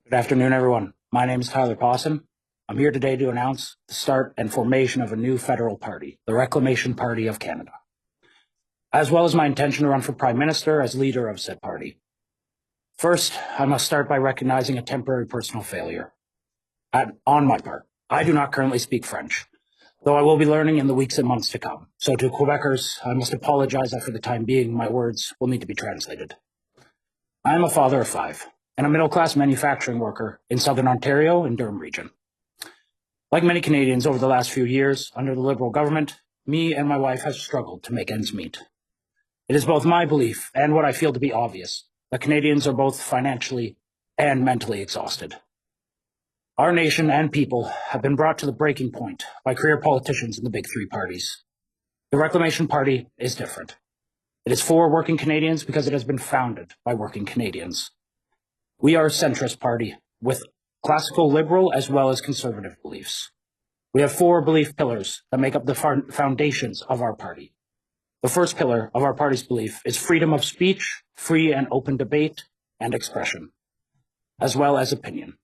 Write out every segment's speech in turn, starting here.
Good afternoon, everyone. My name is Tyler Pawson. I'm here today to announce the start and formation of a new federal party, the Reclamation Party of Canada, as well as my intention to run for Prime Minister as leader of said party. First, I must start by recognizing a temporary personal failure. On my part, I do not currently speak French, though I will be learning in the weeks and months to come. So to Quebecers, I must apologize that for the time being, my words will need to be translated. I am a father of 5 and a middle-class manufacturing worker in Southern Ontario and Durham region. Like many Canadians over the last few years, under the Liberal government, me and my wife have struggled to make ends meet. It is both my belief and what I feel to be obvious that Canadians are both financially and mentally exhausted. Our nation and people have been brought to the breaking point by career politicians in the big 3 parties. The Reclamation Party is different. It is for working Canadians because it has been founded by working Canadians. We are a centrist party with classical liberal as well as conservative beliefs. We have 4 belief pillars that make up the foundations of our party. The first pillar of our party's belief is freedom of speech, free and open debate and expression, as well as opinion.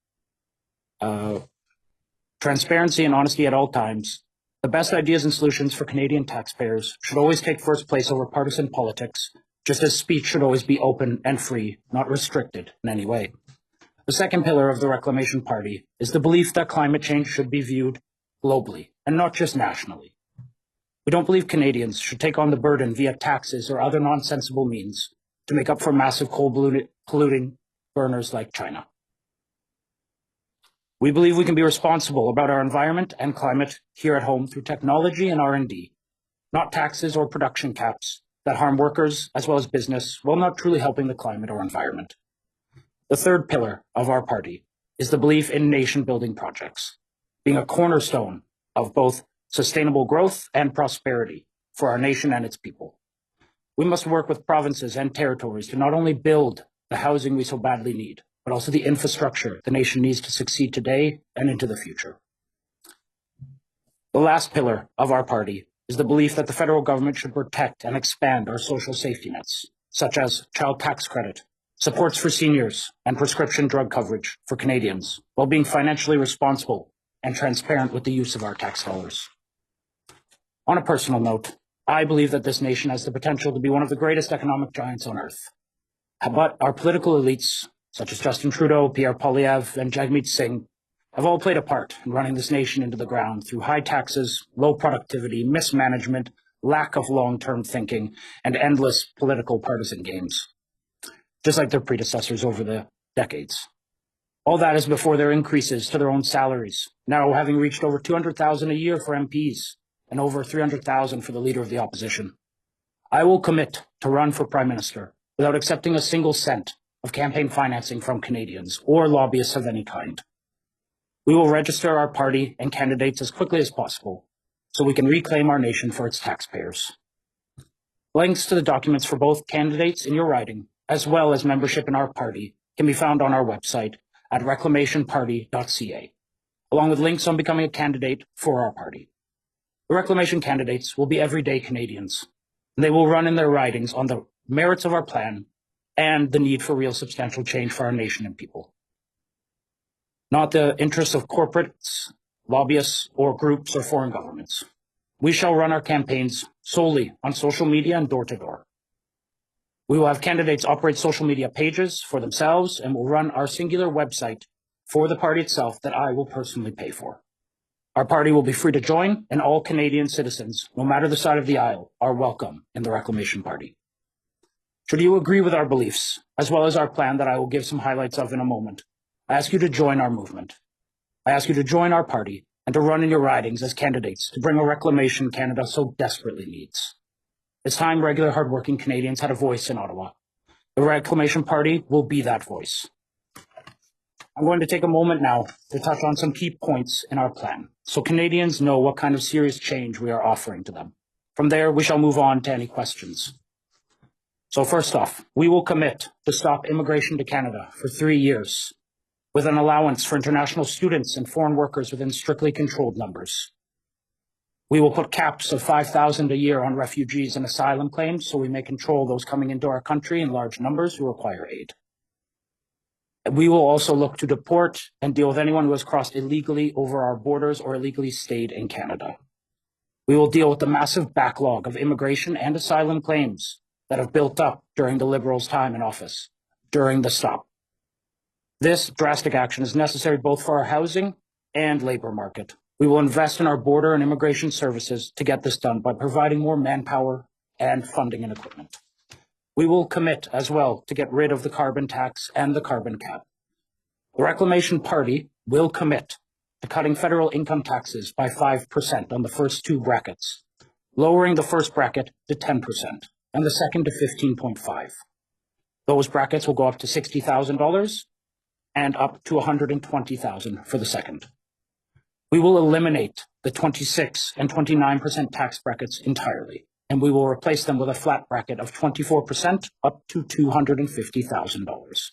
Transparency and honesty at all times. The best ideas and solutions for Canadian taxpayers should always take first place over partisan politics, just as speech should always be open and free, not restricted in any way. The second pillar of the Reclamation Party is the belief that climate change should be viewed globally and not just nationally. We don't believe Canadians should take on the burden via taxes or other nonsensical means to make up for massive coal polluting burners like China. We believe we can be responsible about our environment and climate here at home through technology and R&D, not taxes or production caps that harm workers as well as business while not truly helping the climate or environment. The third pillar of our party is the belief in nation-building projects, being a cornerstone of both sustainable growth and prosperity for our nation and its people. We must work with provinces and territories to not only build the housing we so badly need, but also the infrastructure the nation needs to succeed today and into the future. The last pillar of our party is the belief that the federal government should protect and expand our social safety nets, such as child tax credit, supports for seniors, and prescription drug coverage for Canadians, while being financially responsible and transparent with the use of our tax dollars. On a personal note, I believe that this nation has the potential to be one of the greatest economic giants on earth. But our political elites, such as Justin Trudeau, Pierre Poilievre, and Jagmeet Singh, have all played a part in running this nation into the ground through high taxes, low productivity, mismanagement, lack of long-term thinking, and endless political partisan games, just like their predecessors over the decades. All that is before their increases to their own salaries, now having reached over $200,000 a year for MPs and over $300,000 for the leader of the opposition. I will commit to run for Prime Minister without accepting a single cent of campaign financing from Canadians or lobbyists of any kind. We will register our party and candidates as quickly as possible so we can reclaim our nation for its taxpayers. Links to the documents for both candidates in your riding, as well as membership in our party, can be found on our website at reclamationparty.ca, along with links on becoming a candidate for our party. The Reclamation candidates will be everyday Canadians, and they will run in their ridings on the merits of our plan and the need for real substantial change for our nation and people, not the interests of corporates, lobbyists, or groups or foreign governments. We shall run our campaigns solely on social media and door-to-door. We will have candidates operate social media pages for themselves and will run our singular website for the party itself that I will personally pay for. Our party will be free to join, and all Canadian citizens, no matter the side of the aisle, are welcome in the Reclamation Party. Should you agree with our beliefs, as well as our plan that I will give some highlights of in a moment, I ask you to join our movement. I ask you to join our party and to run in your ridings as candidates to bring a reclamation Canada so desperately needs. It's time regular hardworking Canadians had a voice in Ottawa. The Reclamation Party will be that voice. I'm going to take a moment now to touch on some key points in our plan, so Canadians know what kind of serious change we are offering to them. From there, we shall move on to any questions. So first off, we will commit to stop immigration to Canada for 3 years, with an allowance for international students and foreign workers within strictly controlled numbers. We will put caps of 5,000 a year on refugees and asylum claims so we may control those coming into our country in large numbers who require aid. We will also look to deport and deal with anyone who has crossed illegally over our borders or illegally stayed in Canada. We will deal with the massive backlog of immigration and asylum claims that have built up during the Liberals' time in office, during the stop. This drastic action is necessary both for our housing and labor market. We will invest in our border and immigration services to get this done by providing more manpower and funding and equipment. We will commit as well to get rid of the carbon tax and the carbon cap. The Reclamation Party will commit to cutting federal income taxes by 5% on the first two brackets, lowering the first bracket to 10% and the second to 15.5%. Those brackets will go up to $60,000 and up to $120,000 for the second. We will eliminate the 26 and 29% tax brackets entirely, and we will replace them with a flat bracket of 24% up to $250,000.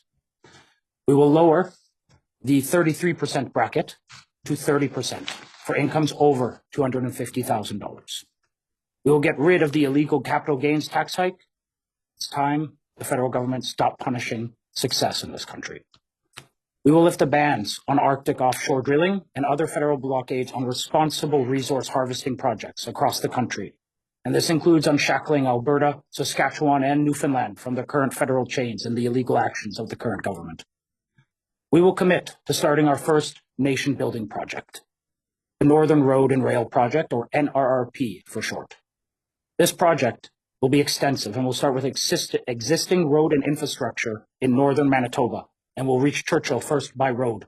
We will lower the 33% bracket to 30% for incomes over $250,000. We will get rid of the illegal capital gains tax hike. It's time the federal government stop punishing success in this country. We will lift the bans on Arctic offshore drilling and other federal blockades on responsible resource harvesting projects across the country. And this includes unshackling Alberta, Saskatchewan, and Newfoundland from the current federal chains and the illegal actions of the current government. We will commit to starting our first nation-building project, the Northern Road and Rail Project, or NRRP for short. This project will be extensive and will start with existing road and infrastructure in northern Manitoba, and will reach Churchill first by road.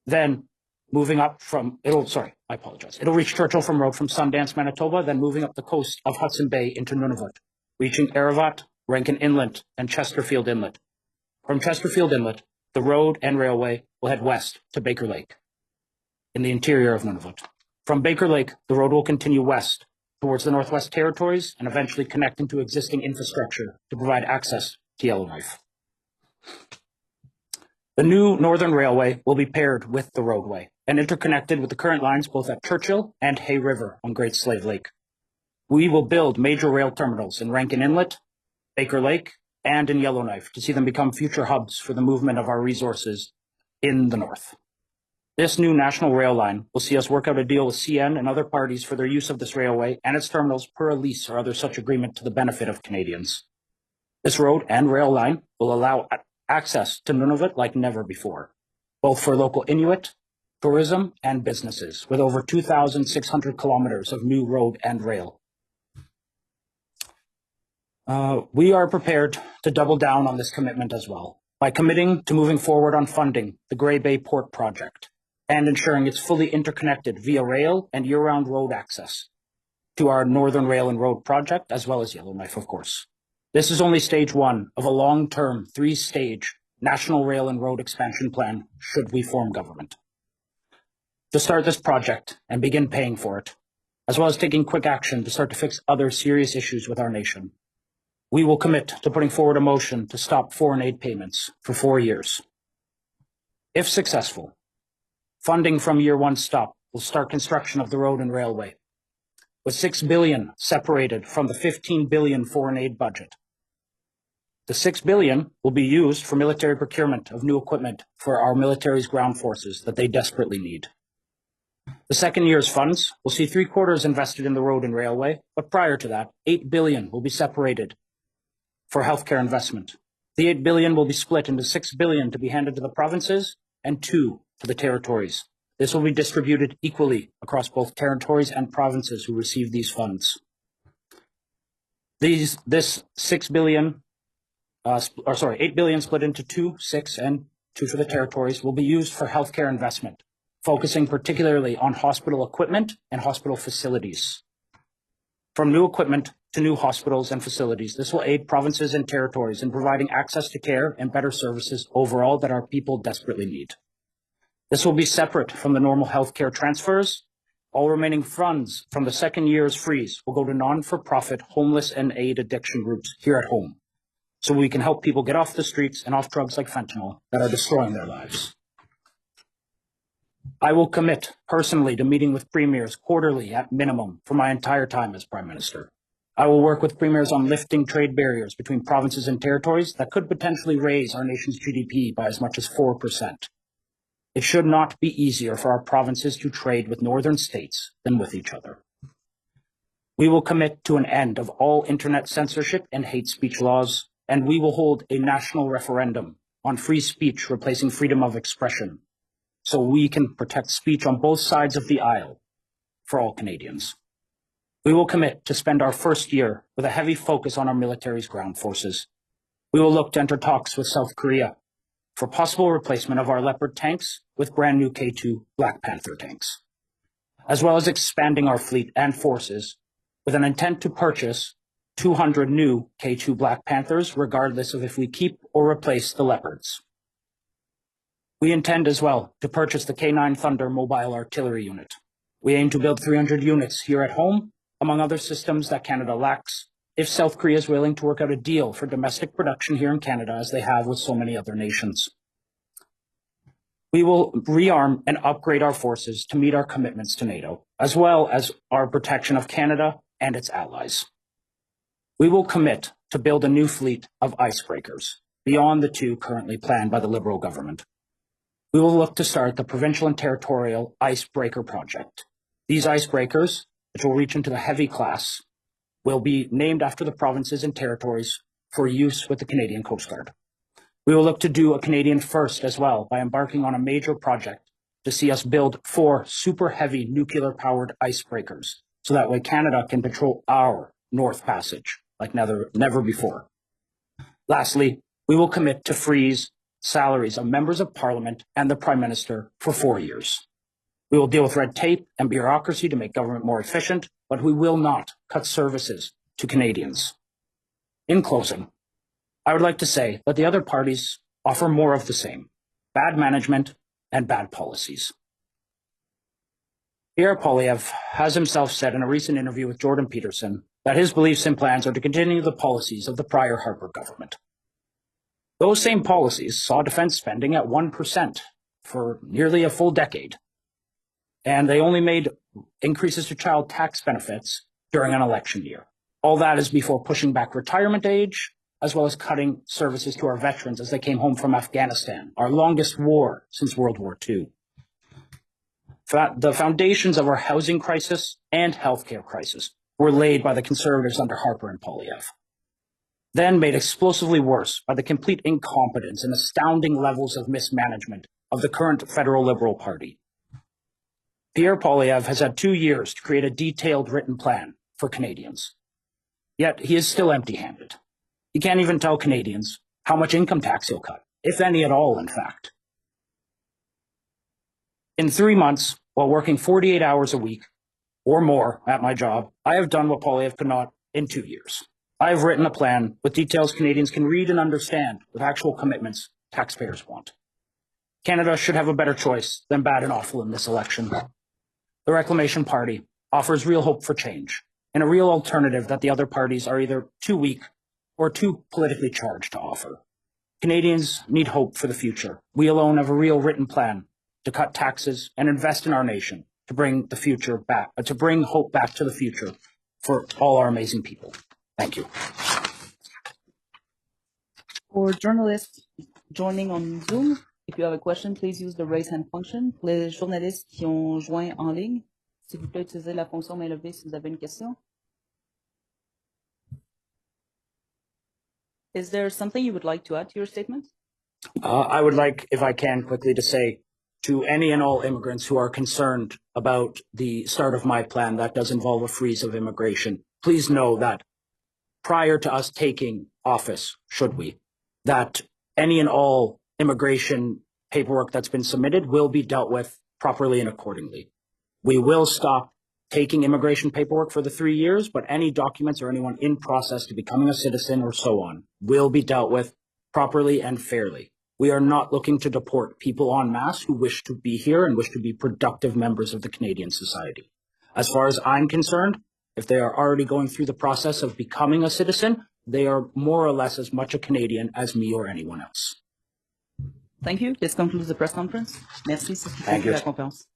Then moving up from, it'll reach Churchill from road from Sundance, Manitoba, then moving up the coast of Hudson Bay into Nunavut, reaching Aravat, Rankin Inlet, and Chesterfield Inlet. From Chesterfield Inlet, the road and railway will head west to Baker Lake in the interior of Nunavut. From Baker Lake, the road will continue west towards the Northwest Territories and eventually connect into existing infrastructure to provide access to Yellowknife. The new Northern Railway will be paired with the roadway and interconnected with the current lines both at Churchill and Hay River on Great Slave Lake. We will build major rail terminals in Rankin Inlet, Baker Lake, and in Yellowknife to see them become future hubs for the movement of our resources in the north. This new national rail line will see us work out a deal with CN and other parties for their use of this railway and its terminals per a lease or other such agreement to the benefit of Canadians. This road and rail line will allow access to Nunavut like never before, both for local Inuit, tourism, and businesses, with over 2,600 kilometers of new road and rail. We are prepared to double down on this commitment as well by committing to moving forward on funding the Grey Bay Port project and ensuring it's fully interconnected via rail and year-round road access to our Northern Rail and Road project, as well as Yellowknife, of course. This is only stage one of a long-term, three-stage national rail and road expansion plan should we form government. To start this project and begin paying for it, as well as taking quick action to start to fix other serious issues with our nation, we will commit to putting forward a motion to stop foreign aid payments for 4 years. If successful, funding from year one stop will start construction of the road and railway, with $6 billion separated from the $15 billion foreign aid budget. The $6 billion will be used for military procurement of new equipment for our military's ground forces that they desperately need. The second year's funds will see 3/4 invested in the road and railway, but prior to that, $8 billion will be separated for healthcare investment. The $8 billion will be split into $6 billion to be handed to the provinces and $2 billion to the territories. This will be distributed equally across both territories and provinces who receive these funds. This $8 billion split into 2, 6, and 2 for the territories will be used for healthcare investment, focusing particularly on hospital equipment and hospital facilities. From new equipment to new hospitals and facilities, this will aid provinces and territories in providing access to care and better services overall that our people desperately need. This will be separate from the normal healthcare transfers. All remaining funds from the second year's freeze will go to non-for-profit homeless and aid addiction groups here at home, so we can help people get off the streets and off drugs like fentanyl that are destroying their lives. I will commit personally to meeting with premiers quarterly at minimum for my entire time as Prime Minister. I will work with premiers on lifting trade barriers between provinces and territories that could potentially raise our nation's GDP by as much as 4%. It should not be easier for our provinces to trade with northern states than with each other. We will commit to an end of all internet censorship and hate speech laws, and we will hold a national referendum on free speech replacing freedom of expression, so we can protect speech on both sides of the aisle for all Canadians. We will commit to spend our first year with a heavy focus on our military's ground forces. We will look to enter talks with South Korea for possible replacement of our Leopard tanks with brand new K2 Black Panther tanks, as well as expanding our fleet and forces with an intent to purchase 200 new K2 Black Panthers, regardless of if we keep or replace the Leopards. We intend as well to purchase the K9 Thunder mobile artillery unit. We aim to build 300 units here at home, among other systems that Canada lacks, if South Korea is willing to work out a deal for domestic production here in Canada, as they have with so many other nations. We will rearm and upgrade our forces to meet our commitments to NATO, as well as our protection of Canada and its allies. We will commit to build a new fleet of icebreakers beyond the two currently planned by the Liberal government. We will look to start the provincial and territorial icebreaker project. These icebreakers, which will reach into the heavy class, will be named after the provinces and territories for use with the Canadian Coast Guard. We will look to do a Canadian first as well by embarking on a major project to see us build 4 super heavy nuclear-powered icebreakers, so that way Canada can patrol our North Passage like never before. Lastly, we will commit to freeze salaries of members of Parliament and the Prime Minister for 4 years. We will deal with red tape and bureaucracy to make government more efficient, but we will not cut services to Canadians. In closing, I would like to say that the other parties offer more of the same: bad management and bad policies. Pierre Poilievre has himself said in a recent interview with Jordan Peterson that his beliefs and plans are to continue the policies of the prior Harper government. Those same policies saw defense spending at 1% for nearly a full decade, and they only made increases to child tax benefits during an election year. All that is before pushing back retirement age, as well as cutting services to our veterans as they came home from Afghanistan, our longest war since World War II. The foundations of our housing crisis and healthcare crisis were laid by the Conservatives under Harper and Poilievre, then made explosively worse by the complete incompetence and astounding levels of mismanagement of the current federal Liberal Party. Pierre Poilievre has had 2 years to create a detailed written plan for Canadians, yet he is still empty-handed. He can't even tell Canadians how much income tax he'll cut, if any at all, in fact. In 3 months, while working 48 hours a week or more at my job, I have done what Poilievre could not in 2 years. I have written a plan with details Canadians can read and understand, with actual commitments taxpayers want. Canada should have a better choice than bad and awful in this election. The Reclamation Party offers real hope for change and a real alternative that the other parties are either too weak or too politically charged to offer. Canadians need hope for the future. We alone have a real written plan to cut taxes and invest in our nation to bring the future back, to bring hope back to the future for all our amazing people. Thank you. For journalists joining on Zoom, if you have a question, please use the raise hand function. Pour les journalistes qui ont joint en ligne, s'il vous plaît, utilisez la fonction main levée si vous avez une question. Is there something you would like to add to your statement? I would like, if I can, quickly to say to any and all immigrants who are concerned about the start of my plan that does involve a freeze of immigration, please know that prior to us taking office, that any and all immigration paperwork that's been submitted will be dealt with properly and accordingly. We will stop taking immigration paperwork for the 3 years, but any documents or anyone in process to becoming a citizen or so on will be dealt with properly and fairly. We are not looking to deport people en masse who wish to be here and wish to be productive members of the Canadian society. As far as I'm concerned, if they are already going through the process of becoming a citizen, they are more or less as much a Canadian as me or anyone else. Thank you. This concludes the press conference. Merci. C'est ce qui conclut la conférence.